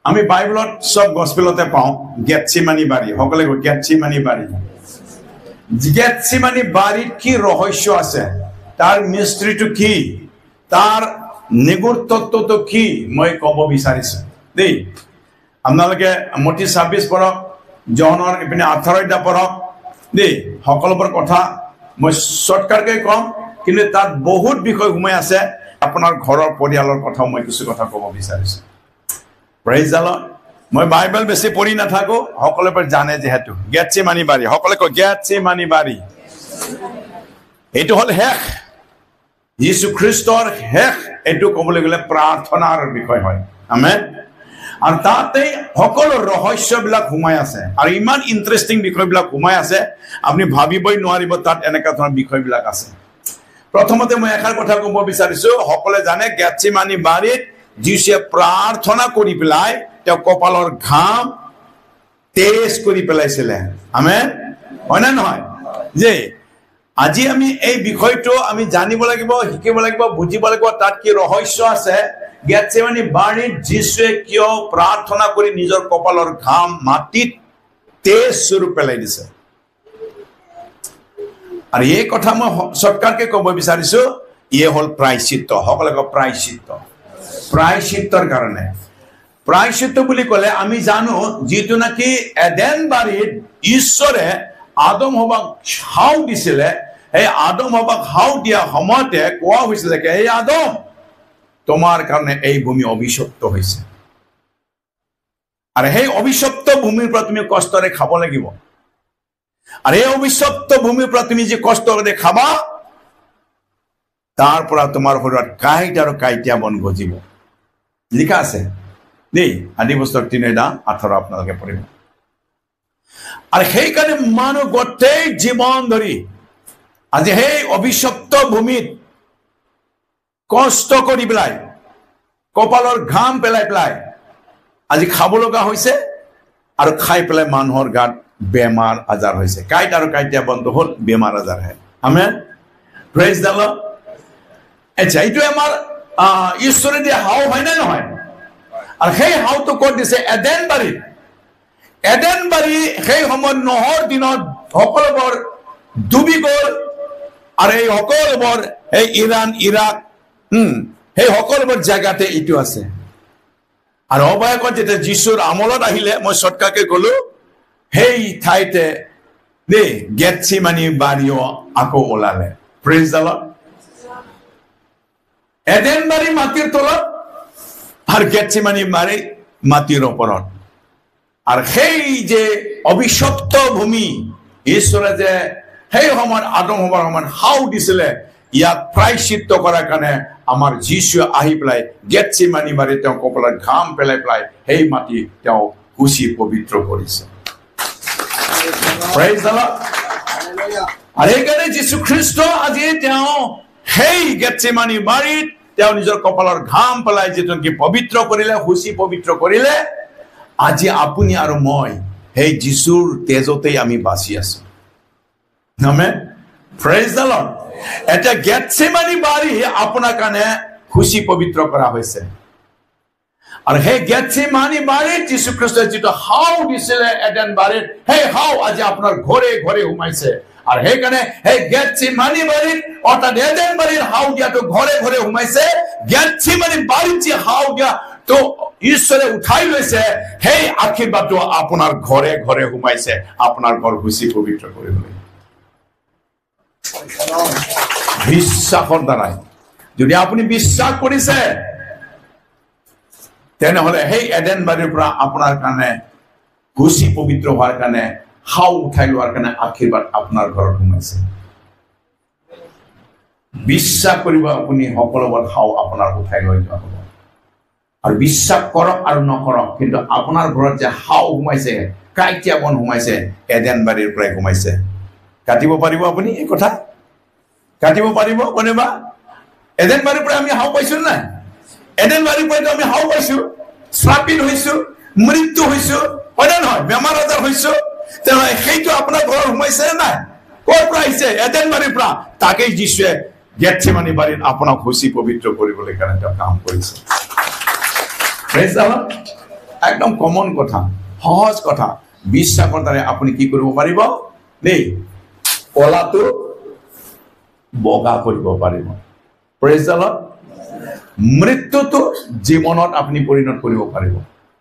আমি বাইবেলত সব গসপেলতে পাওঁ গেটসেমানি বাৰী সকলে কয় গেটসেমানি বাৰী গেটসেমানি বাৰীত কি ৰহস্য আছে তাৰ মিস্ত্ৰীটো কি তাৰ নিগুৰ তত্ত্বটো কি মই ক'ব বিচাৰিছো দেই আপোনালোকে মতি 26 পঢ়ক জনৰ ইপিনে 18 পঢ়ক দেই সকলোবোৰ কথা মই শৰ্টকাটকৈ কম কিন্তু তাত বহুত বিষয় ঘুমাই আছে আপোনাৰ ঘৰৰ পৰিয়ালৰ কথা মই কিছু কথা ক'ব বিচাৰিছো প্ৰেইজ দ্য লৰ্ড মই বাইবেল বেছি পঢ়ি নাথাকো সকলোৱে জানে যেহেতু গেটসেমানি বাৰী সকলোৱে কয় গেটসেমানি বাৰী এইটো হ'ল শেষ যীশু খ্ৰীষ্টৰ শেষ এইটো ক'বলৈ গ'লে প্ৰাৰ্থনাৰ বিষয় হয় আমেন আৰু তাতে সকলো ৰহস্যবিলাক ঘুমাই আছে আৰু ইমান ইন্টাৰেষ্টিং বিষয়বিলাক ঘুমাই আছে আপুনি ভাবিবই নোৱাৰিব তাত এনেকুৱা ধৰণৰ বিষয়বিলাক আছে প্ৰথমতে মই এষাৰ কথা ক'ব বিচাৰিছো সকলোৱে জানে গেটসেমানি বাৰীত যিয়ে প্ৰাৰ্থনা কৰি পেলাই তেওঁ কপালৰ ঘাম তেজ কৰি পেলাইছিলে আমেন হয় না নহয় যে আজি আমি এই বিষয়টো আমি জানিব লাগিব শিকিব লাগিব বুজিব লাগিব তাত কি ৰহস্য আছে গেটসেমানি বাৰীত যিয়ে কিয় প্ৰাৰ্থনা কৰি নিজৰ কপালৰ ঘাম মাটিত তেজ স্বৰূপ পেলাই দিছে আৰু এই কথা মই শৰ্টকাটকৈ ক'ব বিচাৰিছো ইয়ে হ'ল প্ৰায়শ্চিত্ত সকলোৱে কয় প্ৰায়শ্চিত্ত প্ৰায়শ্চিত্তৰ কাৰণে প্ৰায়শ্চিত্ত বুলি ক'লে আমি জানো যিটো নাকি এডেন বাৰীত ঈশ্বৰে আদম হবাক হাও দিছিলে এই আদম হবাক হাও দিয়া সময়তে কোৱা হৈছিলে যে এই আদম তোমাৰ কাৰণে এই ভূমি অভিশপ্ত হৈছে আৰু সেই অভিশপ্ত ভূমিৰ পৰা তুমি কষ্টৰে খাব লাগিব আৰু এই অভিশপ্ত ভূমিৰ পৰা তুমি যে কষ্টৰে খাবা তাৰ পৰা তোমাৰ শৰীৰত কাঁইট আৰু কাঁইটীয়া বন গজিব লিখা আছে দেই আদি পুস্তক 3:18 আপোনালোকে পঢ়িব আৰু সেইকাৰণে মানুহ গোটেই জীৱন ধৰি আজি সেই অভিশপ্ত ভূমিত কষ্ট কৰি পেলাই কপালৰ ঘাম পেলাই পেলাই আজি খাব লগা হৈছে আৰু খাই পেলাই মানুহৰ গাত বেমাৰ আজাৰ হৈছে কাঁইট আৰু কাঁইটীয়া বন্ধ হ'ল বেমাৰ আজাৰ হয় আমেন প্ৰেইজ দ্য লৰ্ড আচ্ছা এইটো আমাৰ ঈশ্বৰে দিয়া হাও হয় নে নহয় আৰু সেই হাওটো ক'ত দিছে এডেন বাৰী সেই সময়ত নহৰ দিনত সকলোবোৰ ডুবি গ'ল আৰু এই সকলোবোৰ এই ইৰাণ ইৰাক সেই সকলোবোৰ জেগাতে এইটো আছে আৰু অৱশেষত যেতিয়া যীশুৰ আমলত আহিলে মই শৰ্টকাটকৈ ক'লো সেই ঠাইতে দেই গেটসেমানি বাৰীও আকৌ ওলালে প্ৰেইজ দ্য লৰ্ড এডেন বাৰী মাটিৰ তলত আৰু গেটসেমানি বাৰী মাটিৰ ওপৰত আৰু সেই যে অভিশপ্ত ভূমি ঈশ্বৰে যে সেই সময়ত আদম হবৰ সময়ত হাও দিছিলে ইয়াক প্ৰায়শ্চিত্ত কৰাৰ কাৰণে আমাৰ যীশুৱে আহি পেলাই গেটসেমানি বাৰী তেওঁ কপালত ঘাম পেলাই পেলাই সেই মাটি তেওঁ কুচি পবিত্ৰ কৰিছে প্ৰেইজ দ্য লৰ্ড আৰু সেইকাৰণে যীশু খ্ৰীষ্ট আজি তেওঁ সেই গেটসেমানি বাৰীত তেওঁ নিজৰ কপালৰ ঘাম পেলাই যিটো কি পবিত্ৰ কৰিলে হুচি পবিত্ৰ কৰিলে আজি আপুনি আৰু মই সেই যীশুৰ তেজতেই আমি বাচি আছো আমেন প্ৰেইজ দ্য লৰ্ড এটা গেটসেমানি বাৰী আপোনাৰ কাৰণে হুচি পবিত্ৰ কৰা হৈছে আৰু সেই গেটসেমানি বাৰীত যীশু খ্ৰীষ্টই যিটো হাও দিছিলে এডেন বাৰীত সেই হাও আজি আপোনাৰ ঘৰে ঘৰে সোমাইছে আৰু সেইকাৰণে সেই গেটসেমানি বাৰীত অৰ্থাৎ এডেন বাৰীৰ হাও দিয়াটো ঘৰে ঘৰে সোমাইছে গেটসেমানি বাৰীত যে হাও দিয়া তো ঈশ্বৰে উঠাই লৈছে সেই আশীৰ্বাদটো আপোনাৰ ঘৰে ঘৰে সোমাইছে আপোনাৰ ঘৰ হুচি পবিত্ৰ কৰিবলৈ বিশ্বাসৰ দ্বাৰাই যদি আপুনি বিশ্বাস কৰিছে তেনেহলে সেই এডেন বাৰীৰ পৰা আপোনাৰ কাৰণে হুচি পবিত্ৰ হোৱাৰ কাৰণে হাও উঠাই লোৱাৰ কাৰণে আশীৰ্বাদ আপোনাৰ ঘৰত সোমাইছে বিশ্বাস কৰিব আপুনি সকলোবোৰ হাও আপোনাৰ উঠাই লৈ যোৱা হ'ব আৰু বিশ্বাস কৰক আৰু নকৰক কিন্তু আপোনাৰ ঘৰত যে হাও সোমাইছে কাঁইটীয়া বন সোমাইছে এডেন বাৰীৰ পৰাই সোমাইছে কাটিব পাৰিব আপুনি এই কথা কাটিব পাৰিব কোনেবা এডেন বাৰীৰ পৰা আমি হাও পাইছো নাই এডেন বাৰীৰ পৰাইতো আমি হাও পাইছো শ্ৰাপিত হৈছো মৃত্যু হৈছো হয় নে নহয় বেমাৰ আজাৰ হৈছো তেনেহ'লে সেইটো আপোনাৰ ঘৰত সোমাইছে নাই ক'ৰ পৰা আহিছে এডেন বাৰীৰ পৰা তাকেই যীশুৱে গেটসেমানি বাৰীত আপোনাক হুচি পবিত্ৰ কৰিবলৈ কাৰণে তেওঁ কাম কৰিছে প্ৰেইজ দ্য লৰ্ড একদম কমন কথা, সহজ কথা, বিশ্বাসৰ দ্বাৰা আপুনি কি কৰিব পাৰিব দেই, কলাটো বগা কৰিব পাৰিব। Praise the lord. মৃত্যুটো জীৱনত আপুনি পৰিণত কৰিব পাৰিব,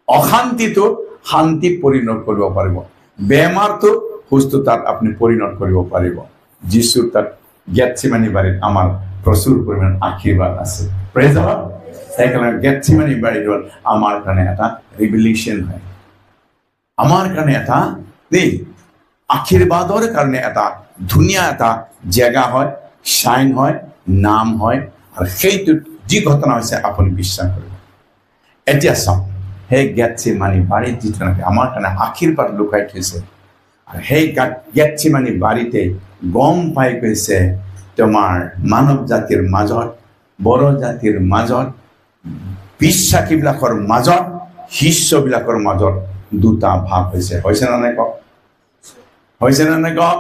অশান্তিটো শান্তিত পৰিণত কৰিব পাৰিব, বেমাৰটো সুস্থতাত আপুনি পৰিণত কৰিব পাৰিব। যীশুৰ তাত গেটছেমানি বাৰীত আমাৰ প্ৰচুৰ পৰিমাণৰ আশীৰ্বাদ আছে। Praise the lord. সেইকাৰণে গেটছেমানি বাৰীত আমাৰ কাৰণে এটা ৰিভিলেশ্যন হয়, আমাৰ কাৰণে এটা দেই আশীৰ্বাদৰ কাৰণে এটা ধুনীয়া এটা জেগা হয়, চাইন হয়, নাম হয়। আৰু সেইটোত যি ঘটনা হৈছে আপুনি বিশ্বাস কৰিব। এতিয়া চাওক, সেই গেটছেমানি বাৰীত যিটো আমাৰ কাৰণে আশীৰ্বাদ লুকাই থৈছে, আৰু সেই গেটছেমানি বাৰীতে গম পাই গৈছে তোমাৰ মানৱ জাতিৰ মাজত, বড়ো জাতিৰ মাজত, বিশ্বাসীবিলাকৰ মাজত, শিষ্যবিলাকৰ মাজত দুটা ভাগ হৈছে। হৈছে নে নাই কওক? হৈছে নে নাই কওক?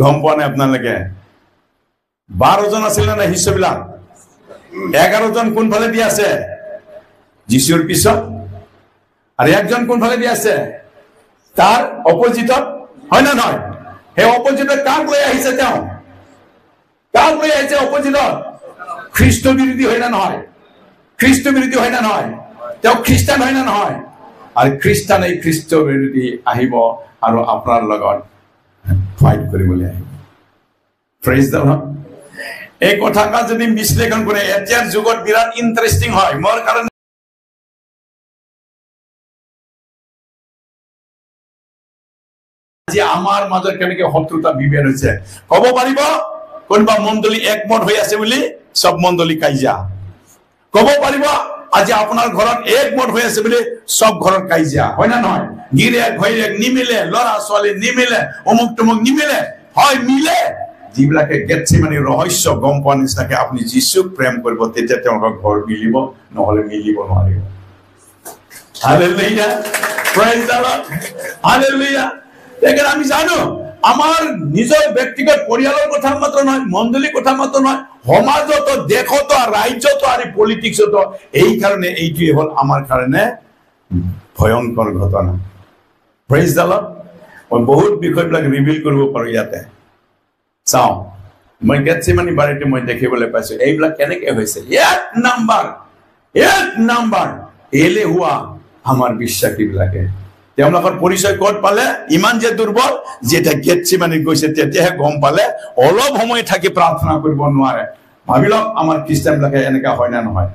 গম পোৱা নাই আপোনালোকে? 12 জন আছিল নে নাই শিষ্যবিলাক? 11 জন কোনফালে দি আছে? যীশুৰ পিছত। আৰু একজন কোনফালে দি আছে? তাৰ অপজিটত। হয় না নহয়? সেই অপজিটত কাক লৈ আহিছে তেওঁ? কাক লৈ আহিছে অপজিটত? খ্ৰীষ্ট বিৰোধী হয় না নহয়? খ্ৰীষ্ট বিৰোধী হয় না নহয়? তেওঁ খ্ৰীষ্টান হয় না নহয়? আৰু খ্ৰীষ্টান এই খ্ৰীষ্ট বিৰোধী আহিব আৰু আপোনাৰ লগত ফাইট কৰিবলৈ আহিব। Praise the lord. এই কথাটা যদি বিশ্লেষণ কৰে এতিয়াৰ যুগত বিৰাট ইণ্টাৰেষ্টিং হয়। মোৰ কাৰণে যে আমাৰ মাজত কেনেকে শত্ৰুতা বিভেদ হৈছে ক'ব পাৰিব? কোনোবা মণ্ডলী একমত হৈ আছে বুলি সব মণ্ডলী কাজিয়া ক'ব পাৰিব? আজি আপোনাৰ ঘৰত একমত হৈ আছে বুলি সব ঘৰত কাজিয়া হয় না নহয়? গিৰিয়েক ঘৈণীয়েক নিমিলে, ল'ৰা ছোৱালী নিমিলে, অমুক তমুক নিমিলে, হয় মিলে। যিবিলাকে গেটছেমানি ৰহস্য গম পোৱা নিচিনাকে আপুনি যীশুক প্ৰেম কৰিব, তেতিয়া তেওঁলোকৰ ঘৰ মিলিব, নহলে মিলিব নোৱাৰিব। Hallelujah, praise the Lord, hallelujah. দেখেন আমি জানো আমাৰ নিজৰ ব্যক্তিগত পৰিয়ালৰ কথা মাত্ৰ নহয়, মণ্ডলীৰ কথা মাত্ৰ নহয়, সমাজত, দেশত, ৰাজ্যত আৰু পলিটিক্সত। এই কাৰণে এইটোৱে হ'ল আমাৰ কাৰণে ভয়ংকৰ ঘটনা। Praise the lord. মই বহুত বিষয়বিলাক ৰিভিল কৰিব পাৰো ইয়াতে। চাওঁ, মই গেটছেমানি বাৰীতে মই দেখিবলৈ পাইছো এইবিলাক কেনেকে হৈছে। এক নাম্বাৰ এলেহুৱা আমাৰ বিশ্বাসীবিলাকে। তেওঁলোকৰ পৰিচয় ক'ত পালে? ইমান যে দুৰ্বল, যেতিয়া গেটছেমানি গৈছে তেতিয়াহে গম পালে অলপ সময় থাকি প্ৰাৰ্থনা কৰিব নোৱাৰে। ভাবি লওক আমাৰ খ্ৰীষ্টানবিলাকে এনেকা হয় না নহয়?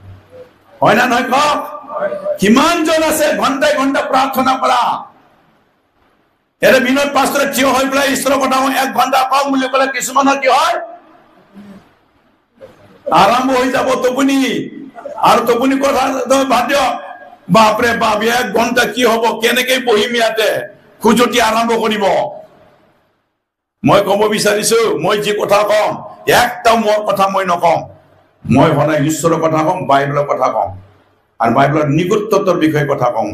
হয় না নহয় কওক? কিমান জন আছে ঘণ্টাই ঘণ্টা প্ৰাৰ্থনা কৰা? এটা মিনিট পাঁচটা থিয় হৈ পেলাই ঈশ্বৰৰ কথা 1 ঘণ্টা কওক বুলি ক'লে কিছুমানৰ কি হয়? আৰম্ভ হৈ যাব টোপনি। আৰু টোপনি কথা বাদ দিয়ক, বাপৰে বাপ 1 ঘণ্টা কি হব, কেনেকে বহিম ইয়াতে, খুজতি আৰম্ভ কৰিব। মই কব বিচাৰিছো, মই যি কথা কম একটাও মোৰ কথা মই নকম। মই সদায় ঈশ্বৰৰ কথা কম, বাইবেলৰ কথা কম, আৰু বাইবেলৰ নিগুত্বতৰ বিষয়ে কথা কম।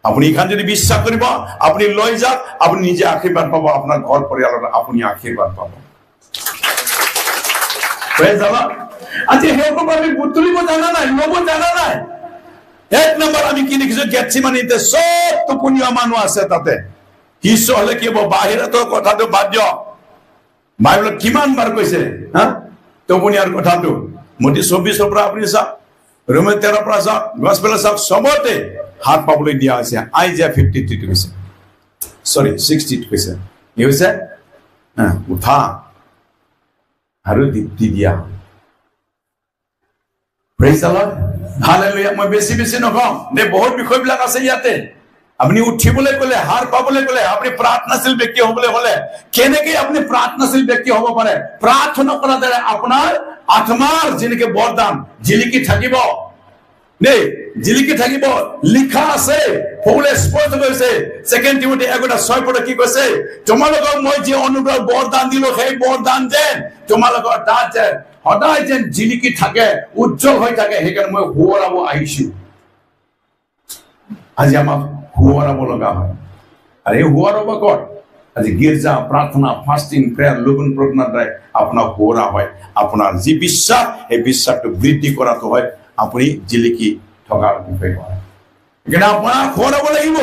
আপুনি এইখান যদি বিশ্বাস কৰিব, আপুনি লৈ যাওক, আপুনি নিজে আশীৰ্বাদ পাব, আপোনাৰ ঘৰ পৰিয়ালত আপুনি আশীৰ্বাদ পাব। আজি সেইসকল আমি বুটলিব জানা নাই, ল'ব জানা নাই। 1 নম্বৰ আমি কি দেখিছো? গেটছেমানিতে চব টোপনিয়া মানুহ আছে তাতে। শিষ্য হলে কি হব? বাহিৰতো কথাটো বাদ দিয়ক, বাইবেলত কিমান বাৰ কৈছে টোপনিয়াৰ কথাটো। মতি 24 পৰা আপুনি চাওক, ৰোমে 13 পৰা চাওক, গছপেলা চাওক, চবতে হাত পাবলৈ দিয়া হৈছে। আইজায়া 53 কৈছে, সৰি 60 কৈছে, কি হৈছে? উঠা আৰু দীপ্তি দিয়া। Praise the Lord, hallelujah. মই বেছি নকম দে, বহুত বিষয়বিলাক আছে ইয়াতে। আপুনি উঠিবলৈ গ'লে, হাৰ পাবলৈ গ'লে, আপুনি প্ৰাৰ্থনাশীল ব্যক্তি হবলৈ হলে কেনেকে আপুনি প্ৰাৰ্থনাশীল ব্যক্তি হব পাৰে? প্ৰাৰ্থনা কৰাৰ দ্বাৰা আপোনাৰ আত্মাৰ যেনেকে বৰদান জিলিকি থাকিব দেই, জিলিকি থাকিব। লিখা আছে, পৌলে স্পষ্ট কৈছে 2 টিমোথী 1:6 কি কৈছে? তোমালোকক মই যি অনুগ্ৰহ বৰদান দিলো, সেই বৰদান যেন তোমালোকৰ তাত যেন সদায় যেন জিলিকি থাকে, উজ্জ্বল হৈ থাকে। সেইকাৰণে মই শুৱৰাব আহিছো। আজি আমাক শুৱৰাব লগা হয়, আৰু এই শুৱৰাব ক'ত? আজি গীৰ্জা, প্ৰাৰ্থনা, ফাষ্টিং, প্ৰেয়াৰ, লঘোণ প্ৰাৰ্থনাৰ দ্বাৰাই আপোনাক শুৱৰা হয়। আপোনাৰ যি বিশ্বাস, এই বিশ্বাসটো বৃদ্ধি কৰাটো হয় আপুনি জিলিকি থকাৰ বিষয় হয়। এখানে আপনারা খোরাব লাগিব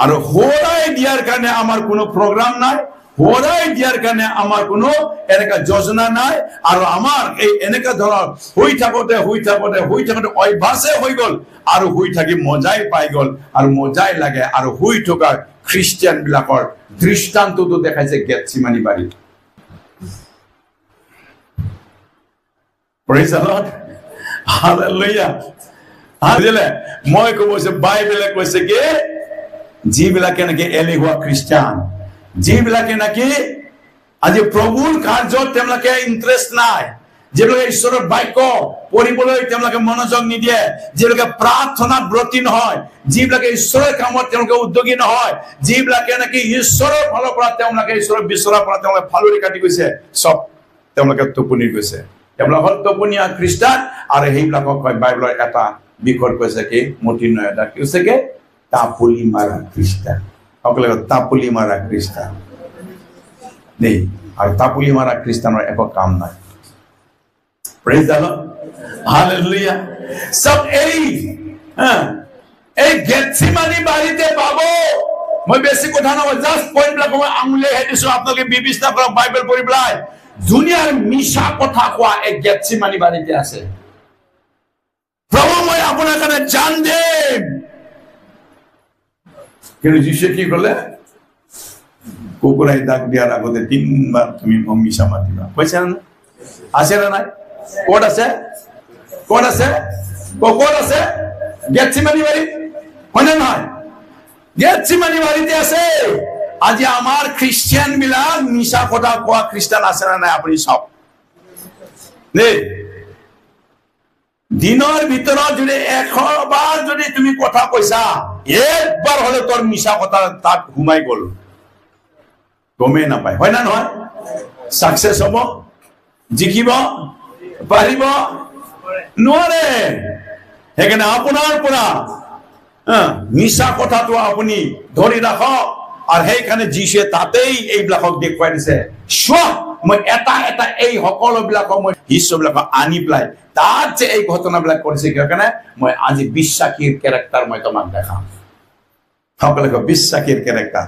আর হোরাই দিয়ার কারণে আমার কোনো প্রোগ্রাম নাই হোরাই দিয়ার কারণে আমার কোনো এনেকা যোজনা নাই আর আমার এই এনেকা ধরনের হই থাকতে অভ্যাসে হয়ে গল আর হই থাকি মজাই পাই গল আর মজাই লাগে আর হই থকা খ্রিস্টান বিলাকৰ দৃষ্টান্তটো দেখাইছে গেটসিমানি বাড়ি Praise the Lord. Hallelujah. বুঝলে মই কবছে বাইবেলে কৈছে কি যিবিলাকে নাকি এলেহুৱা খ্ৰীষ্টান যিবিলাকে নাকি আজি প্ৰভুৰ কাৰ্যত তেওঁলোকে ইন্টাৰেষ্ট নাই যেবিলাকে ঈশ্বৰৰ বাক্য পঢ়িবলৈ তেওঁলোকে মনোযোগ নিদিয়ে যেবিলাকে প্ৰাৰ্থনাত ব্ৰতী নহয় যিবিলাকে ঈশ্বৰৰ কামত তেওঁলোকে উদ্যোগী নহয় যিবিলাকে নাকি ঈশ্বৰৰ ফালৰ পৰা তেওঁলোকে ঈশ্বৰৰ বিচৰাৰ পৰা তেওঁলোকে ফালৰি কাটি গৈছে সব তেওঁলোকে টোপনি গৈছে তেওঁলোকৰ টোপনিয়া খ্ৰীষ্টান আৰু সেইবিলাকক কয় বাইবেলৰ এটা বিষয় কৈছে কি মতিনয় এটা কি হৈছে কি তাপুলি মাৰা খ্ৰীষ্টান সকলে তাপুলি মাৰা খ্ৰীষ্টান নেই আৰু তাপুলি মাৰা খ্ৰীষ্টানৰ একো কাম নাই Praise the Lord. Hallelujah. সব এই গেটসিমানি বাড়িতে পাবো মই বেশি কথা নয় জাস্ট পয়েন্ট বিলাক মই আঙুলে হেদিছো আপোনালোকে বিবেচনা কৰক বাইবেল পঢ়ি পেলাই দুনিয়াৰ মিছা কথা কোৱা এই গেটসিমানি বাড়িতে আছে প্ৰভু মই আপোনাৰ কাৰণে জান দিম কিন্তু যিশে কি ক'লে কুকুৰাই দাগ দিয়াৰ আগতে 3 বাৰ তুমি মিছা মাতিবা কৈছা না আছে না নাই কোড আছে গেটসিমানি বাড়ি হয় না নয় গেটসিমানি বাড়িতে আছে আজি আমার খ্রিস্টান বিলাক মিছা কথা কোয়া খ্রিস্টান আছে না নাই আপনি সব নেই দিনের ভিতৰত যদি 100 বার যদি তুমি কথা কইছা একবার হলে তোর মিছা কথা তাত ঘুমাই গল গমে না পায় হয় না নহয় সাকসেস হব জিকিব পাৰিব নোৱাৰে সেইকাৰণে আপোনাৰ পৰা মিছা কথাটো আপুনি ধৰি ৰাখক আৰু সেইকাৰণে যিছে তাতেই এইবিলাকক দেখুৱাই দিছে চোৱা মই এটা এটা এই সকলোবিলাকক মই হিস্যবিলাকক আনি পেলাই তাত যে এই ঘটনাবিলাক কৰিছে কিয়কাৰণে মই আজি বিশ্বাসীৰ কেৰেক্টাৰ মই তোমাক দেখাম সকলোকে বিশ্বাসীৰ কেৰেক্টাৰ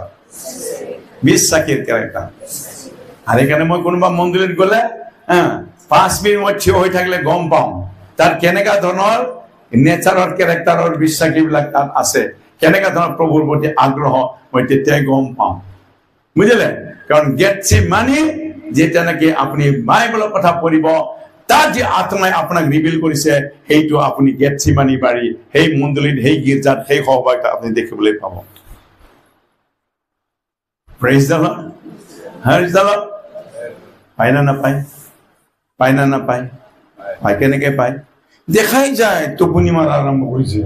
আৰু সেইকাৰণে মই কোনোবা মন্দিৰত গ'লে 5 মিনিট মই থিয় হৈ থাকিলে গম পাওঁ তাৰ কেনেকা ধৰণৰ নেচাৰৰ কেৰেক্টাৰৰ বিশ্বাসীবিলাক তাত আছে কেনেকা ধৰণৰ প্ৰভুৰ প্ৰতি আগ্ৰহ মই তেতিয়াই গম পাওঁ বুজিলে কাৰণ গেটসিমানি যেটা নাকি আপুনি বাইবেলৰ কথা পঢ়িব তাত যে আত্মাই আপোনাক ৰিভিল কৰিছে সেইটো আপুনি গেটসিমানি বাড়ি সেই মণ্ডলীত সেই গীৰ্জাত সেই সহভাগিতা আপুনি দেখিবলৈ পাব praise the lord praise the lord পায় না নাপায় পায় না নাপায় পায় কেনেকে পায় দেখাই যায় টোপনি মাৰা আৰম্ভ কৰিছে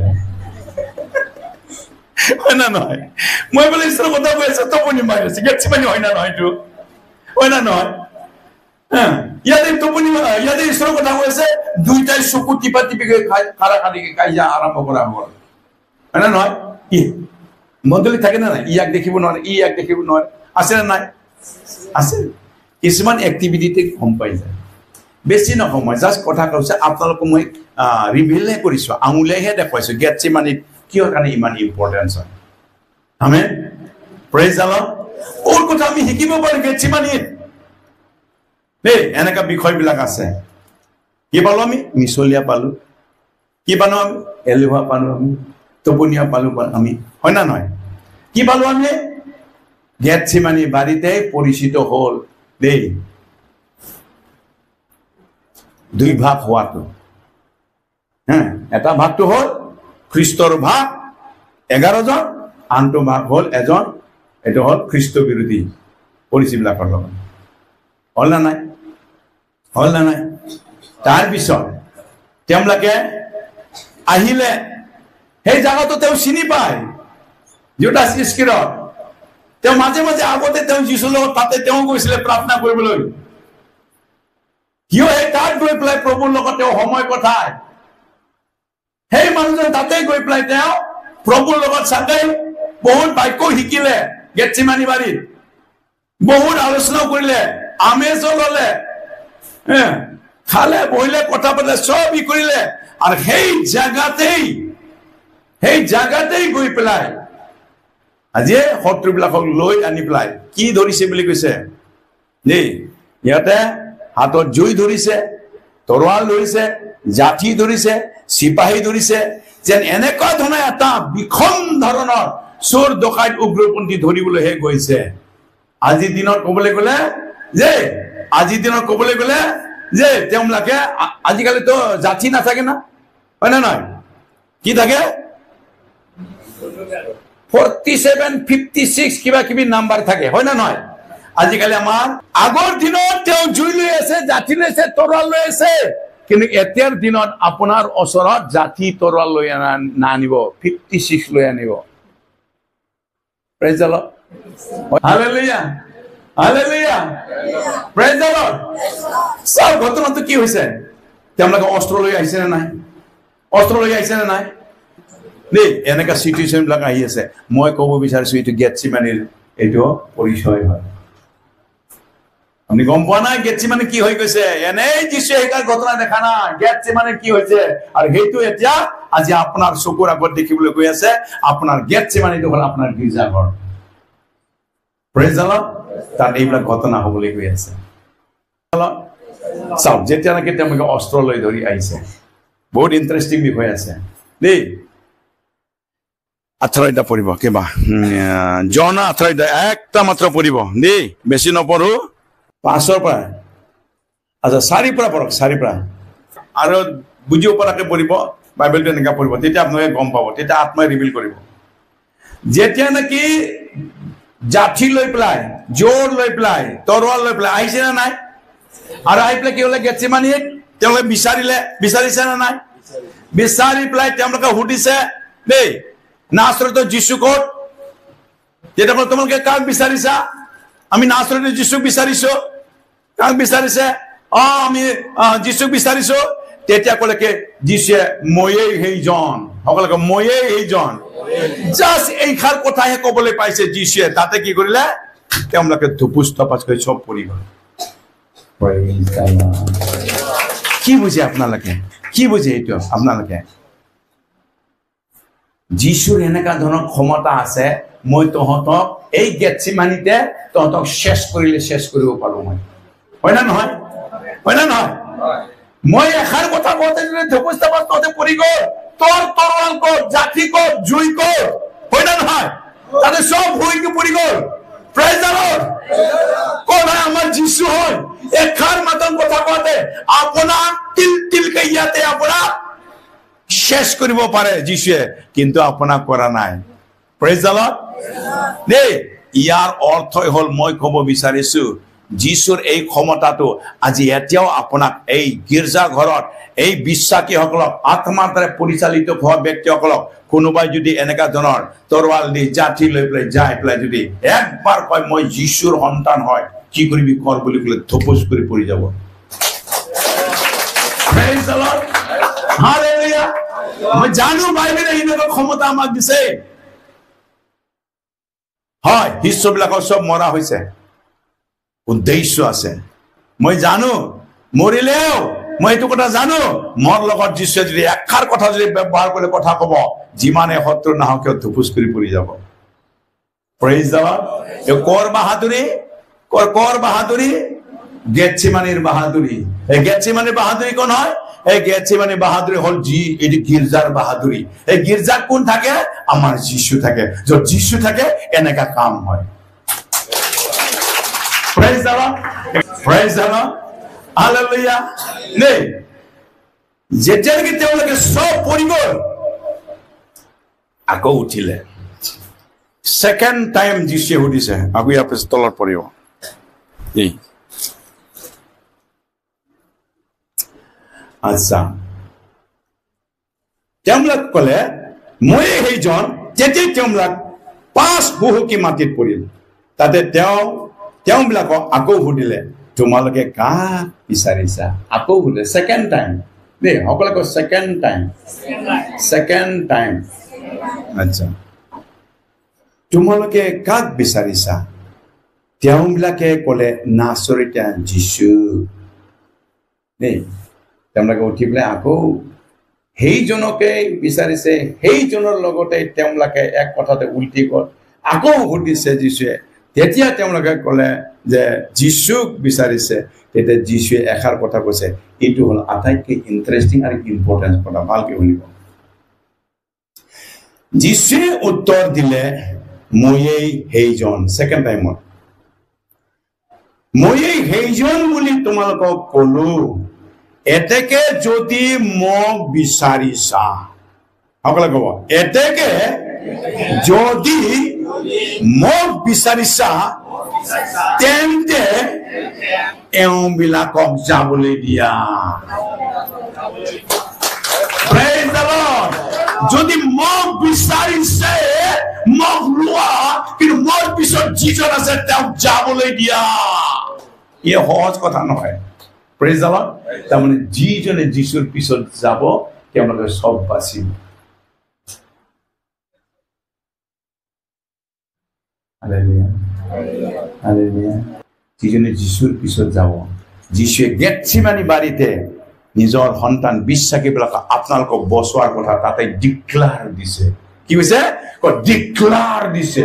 হয় না নহয় মই বলে ঈশ্বৰৰ কথা কৈ আছো টোপনি মাৰি আছে গেটসিমানি হয় না নহয় এইটো হয় না নহয় ইয়াতে টোপনি ইয়াতে ঈশ্বৰৰ কথা কৈ আছে দুইটাই চকু টিপা টিপি খাৰা খাৰিকে কাজিয়া আৰম্ভ কৰা হ'ল হয় না নহয় মণ্ডলী থাকে না নাই ইয়াক দেখিব নোৱাৰে ইয়াক দেখিব নোৱাৰে আছে না নাই আছে কিছুমান এক্টিভিটিতে গম পাই যায় বেছি নহয় মই জাস্ট কথা কৈছে আপোনালোকক মই ৰিভিলহে কৰিছো আঙুলেহে দেখুৱাইছো গেটসিমানি কিয় কাৰণে ইমান ইম্পৰ্টেন্স হয় আমেন প্ৰেইজ দ্য লৰ্ড ওৰ কথা আমি শিকিব পাৰো গেটসিমানিত দেই এনেকা বিষয়বিলাক আছে কি পালো আমি মিছলীয়া পালো কি পালো আমি এলেহুৱা পালো আমি টোপনিয়া পালো আমি হয় না নহয় কি পালো আমি গেটসিমানি বাড়িতে পৰিচিত হল দেই দুই ভাগ হোৱাটো এটা ভাগটো হল খ্ৰীষ্টৰ ভাগ 11 জন আনটো ভাগ হল এজন এটো হল খ্ৰীষ্ট বিৰোধী পৰিচিবিলাকৰ লগত হল না নাই তাৰ পিছত তেওঁলোকে আহিলে সেই জায়গাটো তেওঁ চিনি পায় জুদাস ইস্কাৰিয়ট তেওঁ মাজে মাজে আগতে তেওঁ যীশুৰ লগত তাতে তেওঁ গৈছিলে প্ৰাৰ্থনা কৰিবলৈ কিয় এই তাত গৈ পেলাই প্ৰভুৰ লগত তেওঁ সময় কটায় সেই মানুহজন তাতে গৈ পেলাই তেওঁ প্ৰভুৰ লগত চাই বহুত বাক্য শিকিলে গেটসিমানি বাড়িত বহুত আলোচনা কৰিলে আমেজ ললে খালে বহিলে কথা পাতিলে সব ই কৰিলে আৰু সেই জায়গাতেই সেই জাগাতেই গৈ পেলাই আজি শত্ৰুবিলাকক লৈ আনি পেলাই কি ধৰিছে বুলি কৈছে দেই ইয়াতে হাতত জুই ধৰিছে তৰোৱাল ধৰিছে জাঠি ধৰিছে চিপাহী ধৰিছে যেন এনেকুৱা ধৰণৰ এটা বিষম ধৰণৰ চোৰ ডকাইত উগ্ৰপন্থী ধৰিবলৈহে গৈছে আজিৰ দিনত ক'বলৈ গ'লে যে তেওঁলোকে আজিকালিতো জাঠি নাথাকে না হয় না নহয় কি থাকে 47 56 কিবা কিবি নাম্বাৰ থাকে হয় না নহয় আজিকালি আমাৰ আগৰ দিনত তেওঁ জুই লৈ আছে জাঠি লৈছে তৰোৱাল লৈ আছে কিন্তু এতিয়াৰ দিনত আপোনাৰ ওচৰত জাঠি তৰোৱাল লৈ নানিব 56 লৈ আনিব praise the Lord hallelujah hallelujah praise the lord সব ঘটনাটো কি হৈছে তেওঁলোকে অস্ত্ৰ লৈ আহিছে নে নাই দেই এনেকা সিচুৱেশ্যন বিলাক আহি আছে মই ক'ব বিচাৰিছো এইটো গেটছিমানিৰ এইটো পৰিচয় হয় আপুনি গম পোৱা নাই গেটছিমানি কি হৈ গৈছে এনেই যিছে এইকাৰ ঘটনা দেখা না গেটছিমানি কি হৈছে আৰু সেইটো এতিয়া আজি আপোনাৰ চকুৰ আগত দেখিবলৈ গৈ আছে আপোনাৰ গেটছিমানিটো হ'ল আপোনাৰ গীৰ্জাঘৰ প্ৰেজ দ্য লৰ্ড তাত এইবিলাক ঘটনা হ'বলৈ গৈ আছে চাওক যেতিয়া নেকি তেওঁলোকে অস্ত্ৰ লৈ ধৰি আহিছে বহুত ইণ্টাৰেষ্টিং বিষয় আছে দেই 18টা পঢ়িব কিবা জন 18টা একটা মাত্ৰ পঢ়িব দেই বেছি নপঢ়ো 5ৰ পৰা আচ্ছা 4ৰ পৰা পঢ়ক 4ৰ পৰা আৰু বুজিব পৰাকে পঢ়িব বাইবেলটো এনেকা পঢ়িব তেতিয়া আপোনালোকে গম পাব তেতিয়া আত্মাই ৰিভিল কৰিব যেতিয়া নেকি জাঠি লৈ পেলাই জোৰ লৈ পেলাই তৰোৱাল লৈ পেলাই আহিছে না নাই আৰু আহি পেলাই কি হ'লে গেটছিমানিত তেওঁলোকে বিচাৰিছে না নাই বিচাৰি পেলাই তেওঁলোকে সুধিছে দেই নাছৰেতৰ যীশু ক'ত তেতিয়া তোমালোকে কাক বিচাৰিছা আমি নাছৰেতৰ যীশুক বিচাৰিছো কাক বিচাৰিছে আমি যীশুক বিচাৰিছো তেতিয়া ক'লেকে যীশুৱে ময়েই সেইজন সকলোকে ময়েই সেইজন জাষ্ট এইষাৰ কথাহে ক'বলৈ পাইছে যীশুৱে তাতে কি কৰিলে তেওঁলোকে ধুপুচ থপাচ কৰি চব পৰি গ'ল কি বুজে আপোনালোকে কি বুজে এইটো আপোনালোকে যীশুৰ এনেকা ধৰণৰ ক্ষমতা আছে মই তহঁতক এই গেটছিমানিতে তহঁতক শেষ কৰিব পাৰো মই হয় না নহয় মই এষাৰ কথা কওঁতে ধুপুচ থপাচ তহঁতে পৰি গ'ল তোৰ তৰোৱাল ক'ত জাঠি ক'ত জুই ক'ত হয় না নহয় তাতে সব ভুঁইকে পৰি গ'ল প্ৰেজ দ্য লৰ্ড কোন হয় আমাৰ যীশু হয় এষাৰ মাত্ৰ কথা কওঁতে আপোনাক তিলকে ইয়াতে আপোনাক শেষ কৰিব পাৰে যীশুৱে কিন্তু আপোনাক কৰা নাই প্ৰেজ দ্য লৰ্ড দেই ইয়াৰ অৰ্থই হ'ল মই ক'ব বিচাৰিছো যীশুৰ এই ক্ষমতাটো আজি এতিয়াও আপোনাক এই গীৰ্জা ঘৰত এই বিশ্বাসীসকলক আত্মাৰ দ্বাৰা পৰিচালিত হোৱা ব্যক্তিসকলক কোনোবাই যদি এনেকা ধৰণৰ তৰোৱাল দি জাঠি লৈ পেলাই যাই পেলাই যদি একবাৰ কয় মই যীশুৰ সন্তান হয় কি কৰিবি কৰ বুলি ক'লে ধুপুচ কৰি পৰি যাব প্ৰেজ দ্য লৰ্ড হালেলুয়া মই জানো বাইবেলে এনেকুৱা ক্ষমতা আমাক দিছে হয় শিষ্যবিলাকৰ চব মৰা হৈছে উদ্দেশ্য আছে মই জানো মৰিলেও মই এইটো কথা জানো মোৰ লগত যীশুৱে যদি এষাৰ কথা যদি ব্যৱহাৰ কৰি কথা ক'ব যিমানে শত্ৰু নাহক কিয় ধুপুচ কৰি পৰি যাব প্ৰেজ দ্য লৰ্ড কৰ বাহাদুৰি গেটছিমানিৰ বাহাদুৰি এই গেটছিমানিৰ বাহাদুৰি কোন হয় এই গেটছিমানিৰ বাহাদুৰি হ'ল এই গীৰ্জাৰ বাহাদুৰি এই গীৰ্জাত কোন থাকে আমাৰ যীশু থাকে য'ত যীশু থাকে এনেকা কাম হয় Praise the Lord. Praise the Lord. Hallelujah. Nei. যেতিয়া নেকি তেওঁলোকে সব পৰি গ'ল আকৌ উঠিলে সেকেন্ড টাইম যীশুৱে সুধিছে আকৌ ইয়াৰ পিছত তলত পৰিব এই আচ্ছা তেওঁলোক ক'লে মই সেইজন তেতিয়া তেওঁলোক 5 বুহুকি মাটিত পৰিল তাতে তেওঁবিলাকক আকৌ সুধিলে তোমালোকে কাক বিচাৰিছা আকৌ সুধিলে সেকেন্ড টাইম দেই সকলোকে সেকেন্ড টাইম আচ্ছা তোমালোকে কাক বিচাৰিছা তেওঁবিলাকে ক'লে নাছৰেতিয়া যীশু দেই তেওঁলোকে উঠি পেলাই আকৌ সেইজনকে বিচাৰিছে, সেইজনৰ লগতে তেওঁলোকে এক কথাতে উল্টি গ'ল। আকৌ সুধিছে যীশুৱে, তেতিয়া তেওঁলোকে ক'লে যে যীশুক বিচাৰিছে। তেতিয়া যীশুৱে এষাৰ কথা কৈছে, এইটো হ'ল আটাইতকৈ ইণ্টাৰেষ্টিং আৰু ইম্পৰ্টেণ্ট কথা, ভালকে শুনিব। যীশুৱে উত্তৰ দিলে, ময়েই সেইজন। ছেকেণ্ড টাইমত, ময়েই সেইজন বুলি তোমালোকক ক'লো, এতেকে যদি মোক বিচাৰিছা, সকলোৱে ক'ব, এতেকে যদি মোক বিচাৰিছা, তেন্তে এওঁবিলাকক যাবলৈ দিয়া। Praise the Lord. যদি মোক বিচাৰিছে, মোক লোৱা, কিন্তু মোৰ পিছত যিজন আছে তেওঁক যাবলৈ দিয়া। এই সহজ কথা নহয়। Praise the Lord. তাৰমানে যিজনে যীশুৰ পিছত যাব, তেওঁলোকে সব বাচিব। Hallelujah, hallelujah. যিজনে যীশুৰ পিছত যাব, যীশুৱে গেটছেমানি বাৰীতে নিজৰ সন্তান বিশ্বাসীবিলাক আপোনালোকক বচোৱাৰ কথা তাতে ডিক্লাৰ দিছে। কি কৈছে? ডিক্লাৰ দিছে।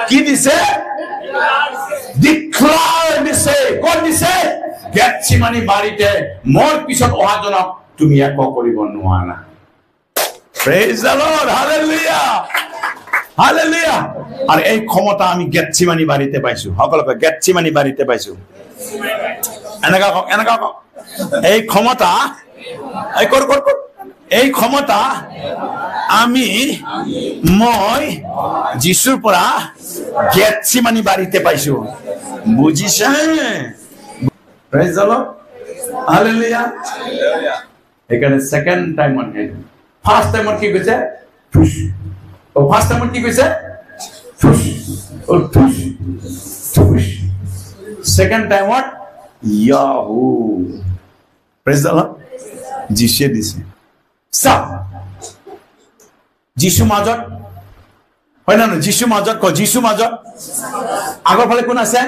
কি দিছে? ডিক্লাৰ দিছে। ক'ত দিছে? গেটছেমানি বাৰীতে, মোৰ পিছত অহাজনক তুমি একো কৰিব নোৱাৰা। Praise the Lord, hallelujah, hallelujah. আৰু এই ক্ষমতা আমি গেটছেমানি বাৰীতে পাইছো। সকলোকে গেটছেমানি বাৰীতে পাইছো। এনেকা কওক, এনেকা কওক, এই ক্ষমতা, এই ক্ষমতা মই যীশুৰ পৰা গেটছেমানি বাৰীতে পাইছো। বুজিছা? Praise the Lord, hallelujah. সেইকাৰণে ছেকেণ্ড টাইমত, ফাৰ্ষ্ট টাইমত কি কৈছে? ফাৰ্ষ্ট টাইমত কি কৈছে? ছেকেণ্ড টাইমত ইয়াহু। Praise the lord. যীশুৱে দিছে। চাওক, যীশু মাজত, হয় না নহয়? যীশু মাজত, যীশু মাজত আগৰ ফালে কোন আছে?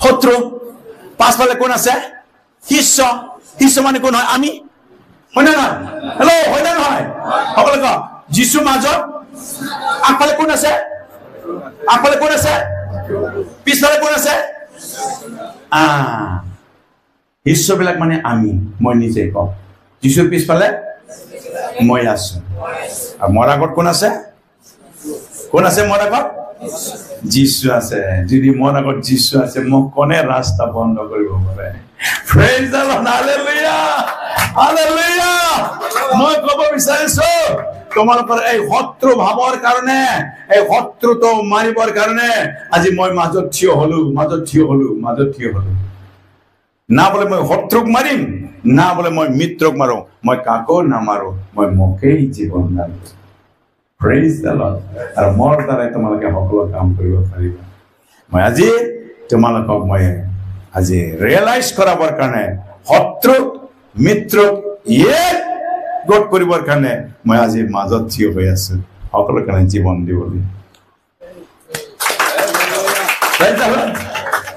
শত্ৰু। পাছফালে কোন আছে? শিষ্য। শিষ্য মানে কোন হয়? আমি, হয় না নহয়? হেল্ল', হয় না নহয়? সকলোকে কওক, যীশু মাজত আগফালে কোন আছে? আগফালে কোন আছে? পিছফালে কোন আছে? শিষ্যবিলাক মানে আমি, মই নিজে কওঁ। যীশুৰ পিছফালে মই আছো। আৰু মোৰ আগত কোন আছে? কোন আছে মোৰ আগত? যীশু আছে। যদি মোৰ আগত যীশু আছে, মোক কোনে ৰাস্তা বন্ধ কৰিব পাৰে? Praise the Lord, hallelujah, hallelujah. মই ক'ব বিচাৰিছো, তোমালোকৰ এই শত্ৰু ভাৱৰ কাৰণে, এই শত্ৰুটো মাৰিবৰ কাৰণে আজি মই মাজত থিয় হলো। না বোলে মই শত্ৰুক মাৰিম, না বোলে মই মিত্ৰক মাৰো, মই কাকো নামাৰো, মই মোকেই জীৱন দান কৰিম। Praise the lord. আৰু মোৰ দ্বাৰাই তোমালোকে সকলো কাম কৰিব পাৰিবা। মই আজি তোমালোকক আজি ৰিয়েলাইজ কৰাবৰ কাৰণে, শত্ৰুক মিত্ৰক গোট কৰিবৰ কাৰণে মই আজি মাজত থিয় হৈ আছো, সকলোৰ কাৰণে জীৱন দিবলৈ।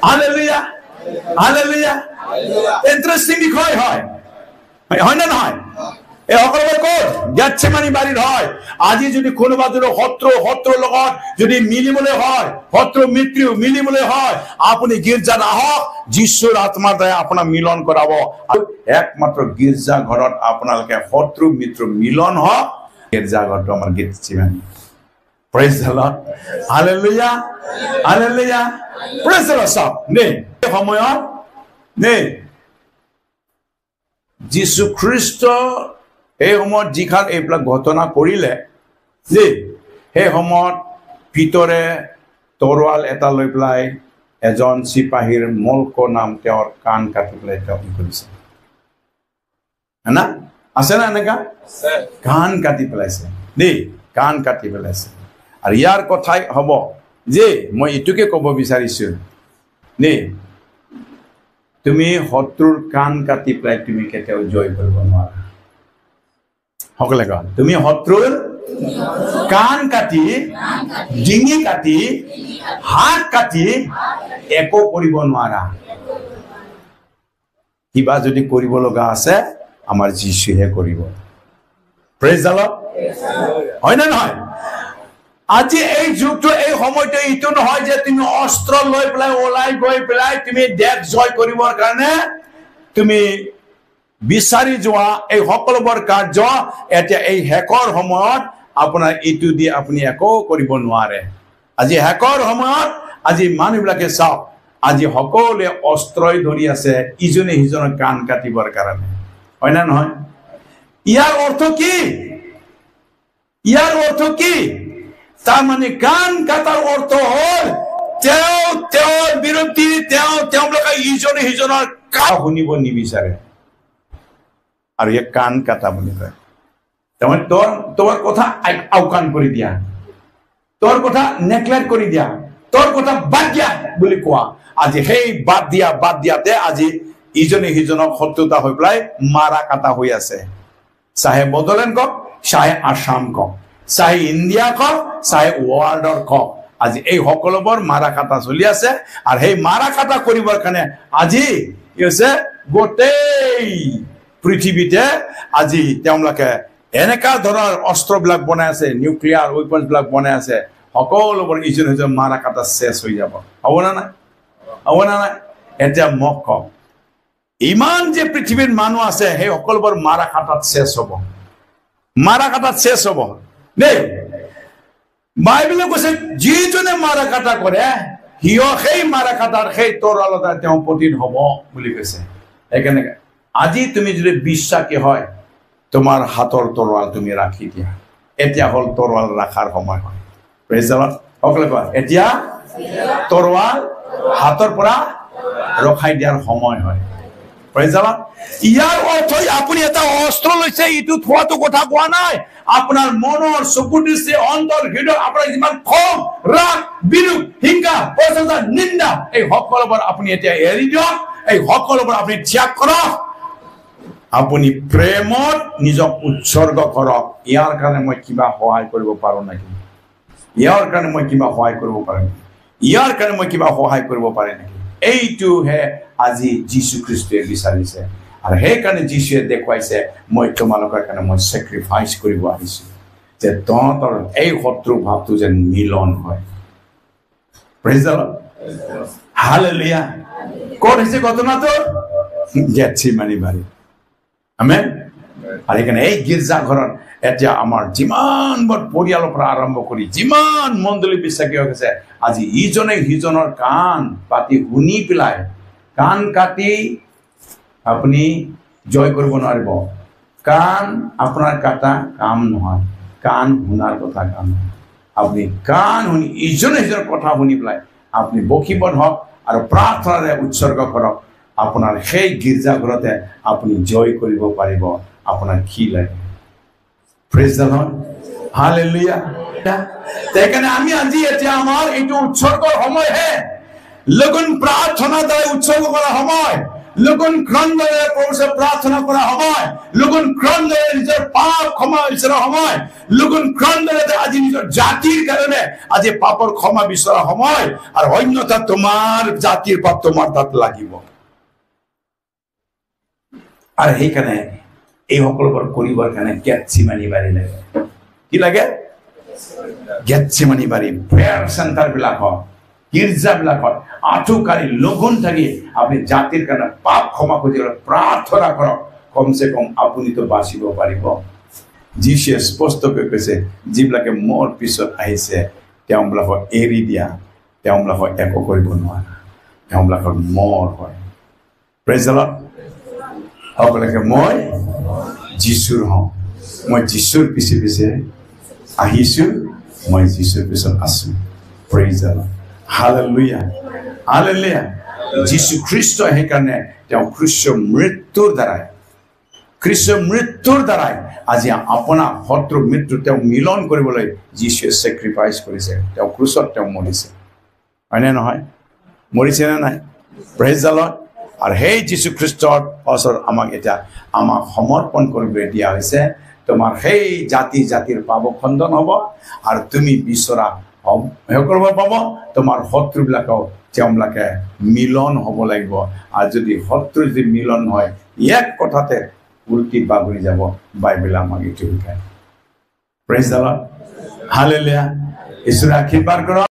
Hallelujah, hallelujah. ইন্টাৰেষ্টিং বিষয় হয়, হয় না নহয়? এই সকলোবোৰ ক'ত? গেটছেমানি বাৰীত হয়। আজি যদি কোনোবা যদি শত্ৰুৰ লগত যদি মিলিবলৈ হয়, শত্ৰু মিত্ৰ মিলিবলৈ হয়, আপুনি গীৰ্জাত আহক, যীশুৰ আত্মাৰ দ্বাৰা আপোনাক মিলন কৰাব। আৰু একমাত্ৰ গীৰ্জা ঘৰত আপোনালোকে শত্ৰু মিত্ৰ মিলন হওক। গীৰ্জা ঘৰটো আমাৰ Gethsemane. Praise the Lord, hallelujah, hallelujah. Praise the Lord. চাওক দেই, সময়ত দেই, যীশু খ্ৰীষ্ট এই সময়ত যিখন এইবিলাক ঘটনা কৰিলে দেই, সেই সময়ত ভিতৰে তৰোৱাল এটা লৈ পেলাই এজন চিপাহীৰ মল্ক নাম তেওঁৰ কাণ কাটি পেলাই তেওঁ কৰিছে। না আছে না এনেকা? কাণ কাটি পেলাইছে দেই, কাণ কাটি পেলাইছে। আৰু ইয়াৰ কথাই হ'ব যে মই এইটোকে ক'ব বিচাৰিছো দেই, তুমি শত্ৰুৰ কাণ কাটি পেলাই তুমি কেতিয়াও জয় কৰিব নোৱাৰা। সকলে কয়, তুমি শত্ৰুৰ কাণ কাটি, ডিঙি কাটি, হাত কাটি একো কৰিব নোৱাৰা। কিবা যদি কৰিব লগা আছে, আমাৰ যীশুহে কৰিব। প্ৰেজ দ্য লৰ্ড হয় না নহয় আজি এই যুগটো এই সময়টো ইটো নহয় যে তুমি অস্ত্ৰ লৈ পেলাই ওলাই গৈ পেলাই তুমি দেশ জয় কৰিবৰ কাৰণে তুমি বিচাৰি যোৱা এই সকলোবোৰ কাৰ্য এতিয়া এই হেকৰ সময়ত আপোনাৰ ইটো দি আপুনি একো কৰিব নোৱাৰে আজি হেকৰ সময়ত আজি মানুহবিলাকে চাওক আজি সকলোৱে অস্ত্ৰই ধৰি আছে ইজনে সিজনৰ কাণ কাটিবৰ কাৰণে হয় না নহয় ইয়াৰ অৰ্থ কি তাৰ মানে কাণ কাটাৰ অৰ্থ হ'ল তেওঁৰ বিৰুদ্ধে তেওঁলোকে ইজনে সিজনৰ কথা শুনিব নিবিচাৰে আৰু ইয়াক কাণ কাটা বুলি কয় তাৰমানে তোৰ কথা আওকাণ কৰি দিয়া তোৰ কথা নেগলেক্ট কৰি দিয়া তোৰ কথা বাদ দিয়া বুলি কোৱা আজি সেই বাদ দিয়াতে আজি ইজনে সিজনক শত্ৰুতা হৈ পেলাই মাৰা কাটা হৈ আছে চাহে বড়োলেণ্ড কওক চাহে আসাম কওক চাহে ইণ্ডিয়া কওক চাহে ৱৰ্ল্ডৰ কওক আজি এই সকলোবোৰ মাৰা কাটা চলি আছে আৰু সেই মাৰা কাটা কৰিবৰ কাৰণে আজি কি হৈছে গোটেই পৃথিৱীতে আজি তেওঁলোকে এনেকা ধৰণৰ অস্ত্ৰবিলাক বনাই আছে নিউক্লিয়াৰ ৱেপনছ বিলাক বনাই আছে সকলোবোৰ ইজনে সিজন মাৰা কাটা শেষ হৈ যাব হ'ব না নাই এতিয়া মোক কওক ইমান যে পৃথিৱীৰ মানুহ আছে সেই সকলোবোৰ মাৰা কাটাত শেষ হ'ব দেই বাইবেলে কৈছে যিজনে মাৰা কাটা কৰে সিও সেই মাৰা কাটাৰ সেই তৰোৱালতে তেওঁ পতিত হ'ব বুলি কৈছে সেইকাৰণে আজি তুমি যদি বিশ্বাসী হয় তোমাৰ হাতৰ তৰোৱাল তুমি ৰাখি দিয়া এতিয়া হ'ল তৰোৱাল ৰাখাৰ সময় হয় প্ৰেজ দ্য লৰ্ড সকলোৱে কোৱা এতিয়া তৰোৱাল হাতৰ পৰা ৰখাই দিয়াৰ সময় হয় প্ৰেজ দ্য লৰ্ড ইয়াৰ অৰ্থ আপুনি এটা অস্ত্ৰ লৈছে ইটো থোৱাটো কথা কোৱা নাই আপোনাৰ মনৰ চকু দৃষ্টি অন্তৰ হৃদয় আপোনাৰ যিমান খং ৰাগ বিৰোধ হিংসা প্ৰশংসা নিন্দা এই সকলোবোৰ আপুনি এতিয়া এৰি দিয়ক এই সকলোবোৰ আপুনি ত্যাগ কৰক আপুনি প্ৰেমত নিজক উৎসৰ্গ কৰক ইয়াৰ কাৰণে মই কিবা সহায় কৰিব পাৰো নেকি ইয়াৰ কাৰণে মই কিবা সহায় কৰিব পাৰো নেকি এইটোহে আজি যীশু খ্ৰীষ্টই বিচাৰিছে আৰু সেইকাৰণে যীশুৱে দেখুৱাইছে মই তোমালোকৰ কাৰণে মই চেক্ৰিফাইচ কৰিব আহিছো যে তহঁতৰ এই শত্ৰু ভাৱটো যেন মিলন হয় প্ৰেজ দ্য লৰ্ড হালেলুয়া ক'ত হৈছে ঘটনাটো গেথছেমানি বাৰী আমেন আৰু সেইকাৰণে এই গীৰ্জাঘৰত এতিয়া আমাৰ যিমানবোৰ পৰিয়ালৰ পৰা আৰম্ভ কৰি যিমান মণ্ডলী বিশ্বাসী হৈ গৈছে আজি ইজনে সিজনৰ কাণ পাতি শুনি পেলাই কাণ কাটি আপুনি জয় কৰিব নোৱাৰিব কাণ আপোনাৰ কাটা কাম নহয় কাণ শুনাৰ কথা কাম নহয় আপুনি কাণ শুনি ইজনে সিজনৰ কথা শুনি পেলাই আপুনি বকিবন হওক আৰু প্ৰাৰ্থনাৰে উৎসৰ্গ কৰক আপোনাৰ সেই গীৰ্জাঘৰতে আপুনি জয় কৰিব পাৰিব আপোনাৰ কি লাগে প্ৰেজ দ্য লৰ্ড হালেলুয়া সেইকাৰণে আমি আজি এতিয়া আমাৰ এইটো উৎসৰ্গৰ সময় হে লগন প্ৰাৰ্থনা দ্বাৰা উৎসৰ্গ কৰা সময় লগন ক্ৰন্দৰে প্ৰভুৰ প্ৰাৰ্থনা কৰা সময় লগন ক্ৰন্দৰে নিজৰ পাপ ক্ষমা বিচৰা সময় লগন ক্ৰন্দৰে আজি নিজৰ জাতিৰ কাৰণে আজি পাপৰ ক্ষমা বিচৰা সময় আৰু অন্যথা তোমাৰ জাতিৰ পাপ তোমাৰ তাত লাগিব আৰু সেইকাৰণে এই সকলোবোৰ কৰিবৰ কাৰণে গেথছেমানি বাৰী লাগে কি লাগে গেথছেমানি বাৰী প্ৰেয়াৰ চেণ্টাৰ বিলাকত গীৰ্জাবিলাকত আঁঠুকাৰি লঘোণ থাকি আপুনি জাতিৰ কাৰণে পাপ ক্ষমা খুজিবলৈ প্ৰাৰ্থনা কৰক কমচে কম আপুনিতো বাচিব পাৰিব যীশুৱে স্পষ্টকৈ কৈছে যিবিলাকে মোৰ পিছত আহিছে তেওঁবিলাকক এৰি দিয়া তেওঁবিলাকক একো কৰিব নোৱাৰা তেওঁবিলাকৰ মোৰ হয় প্ৰেজ দ্য লৰ্ড সকলোকে মই যীশুৰ হওঁ মই যীশুৰ পিছে পিছে আহিছো মই যীশুৰ পিছত আছো praise the Lord hallelujah hallelujah যীশু খ্ৰীষ্ট সেইকাৰণে তেওঁ খ্ৰীষ্টৰ মৃত্যুৰ দ্বাৰাই আজি আপোনাৰ শত্ৰু মৃত্যু তেওঁ মিলন কৰিবলৈ যীশুৱে চেক্ৰিফাইচ কৰিছে তেওঁ ক্ৰুচত তেওঁ মৰিছে হয়নে নহয় মৰিছে নে নাই প্ৰেজ দ্য লৰ্ড আৰু সেই যীশু খ্ৰীষ্টৰ ওচৰত আমাক সমৰ্পণ কৰিবলৈ দিয়া হৈছে তোমাৰ সেই জাতিৰ পাপ খণ্ডন হ'ব আৰু তুমি বিচৰা সকলোব পাব তোমাৰ শত্ৰুবিলাকক তেওঁবিলাকে মিলন হ'ব লাগিব আৰু যদি শত্ৰু যদি মিলন হয় এক কথাতে উল্টি বাগৰি যাব বাইবেলে আমাক এইটো শিকায় প্ৰেইজ দ্য লৰ্ড, হালেলুয়া। ঈশ্বৰে আশীৰ্বাদ কৰক।